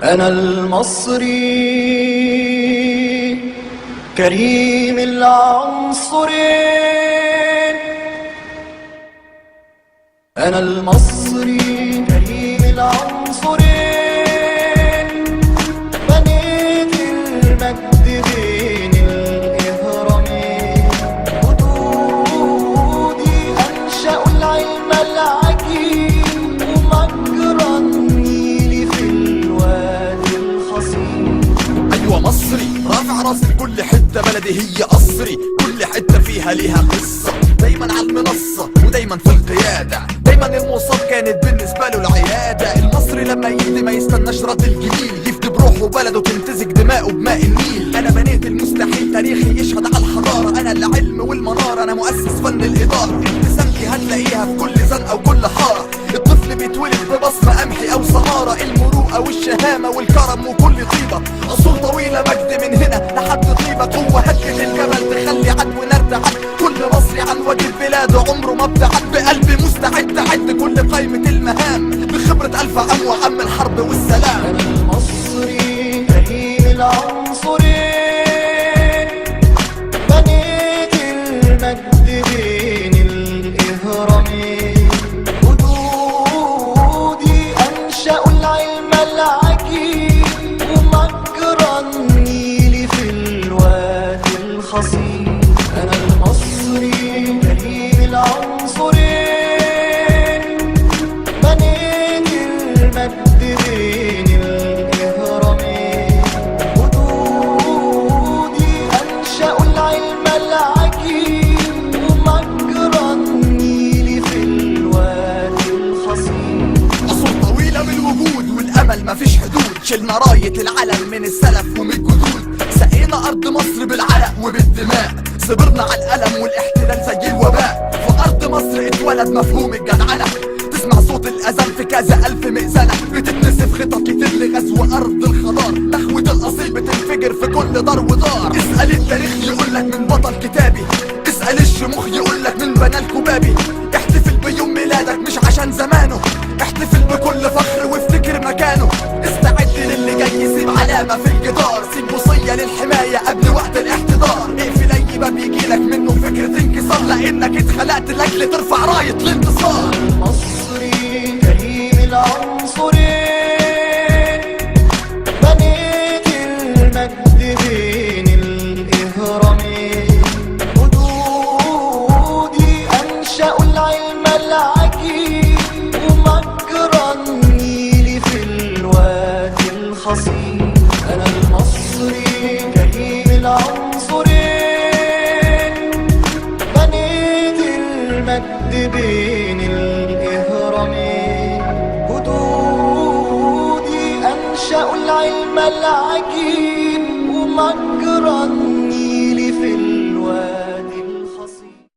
أنا المصري كريم العنصر. أنا المصري كريم العنصر، بنيت المجد بين الإهرامين، جدودي أنشأوا العلم العجيب ومجرى النيل في الوادي الخصيب. أيوة مصري رافع راس لكل حتة، بلدي هي قصري، كل حتة فيها ليها قصة، دايما على المنصة ودايما في القيادة، دايما الموصل كانت بالنسبة له العيادة. المصري لما يهدي ما يستناش رد الجميل، يفدي بروحه بلده تمتزج دماؤه بماء النيل. أنا بنيت المستحيل، تاريخي يشهد على الحضارة، أنا العلم والمنارة، أنا مؤسس فن الإدارة. ابتسامتي هتلاقيها في كل زنقة وكل حارة، الطفل بيتولد ببصمة قمحي أو سمارة، المروءة والشهامة والكرم وكل طيبة، عصور طويلة مجد من هنا لحد طيبة، قوة هدت الجبل تخلي عدو نرتعد، كل مصري عن وجه بلاده عمره ما ابتعد، بقلبي مستعد أعد كل قائمة المهام بخبرة 1000 عام وعم الحرب والسلام. أنا المصري كريم العنصر، بنيت المجد بين الإهرامين، جدودي أنشأوا العلم العجيب ومجرى النيل في الوادي الخصيب. أنا المصري كريم العنصر، بنيت المجد بين الإهرامين، جدودي أنشأوا العلم العجيب ومجرى النيل في الوادي الخصيب. عصور طويلة من الوجود والأمل مفيش حدود، شلنا راية العلم من السلف ومن الجدود، سقينا أرض مصر بالعرق وبالدماء، صبرنا على الألم والاحتلال زي الوباء، في أرض مصر اتولد مفهوم الجدعنة، تسمع صوت الأذان في كذا ألف مئذنة، بتتنسف خطط كتير لغزو أرض الخضار، نخوة الأصيل بتنفجر في كل دار ودار. اسأل التاريخ يقولك من بطل كتابي، اسأل الشموخ يقولك من بنى الكبابي، احتفل بيوم ميلادك مش عشان زمانه، احتفل بكل فخر وافتكر مكانه، استعد للي جاي يسيب علامة في الجدار، سيب وصية للحماية قبل وقت الاحتضار، اقفل أي باب يجيلك منه فكرة انكسار، لأنك اتخلقت لأجل ترفع راية الانتصار. المصري كريم العنصر، بنيت المجد بين الإهرامين، جدودي أنشأوا العلم العجيب ومجرى النيل في الوادي الخصيب. أنا المصري كريم العنصر، بنيت المجد بين الإهرامين، جدودي أنشأوا العلم العجيب ومجرى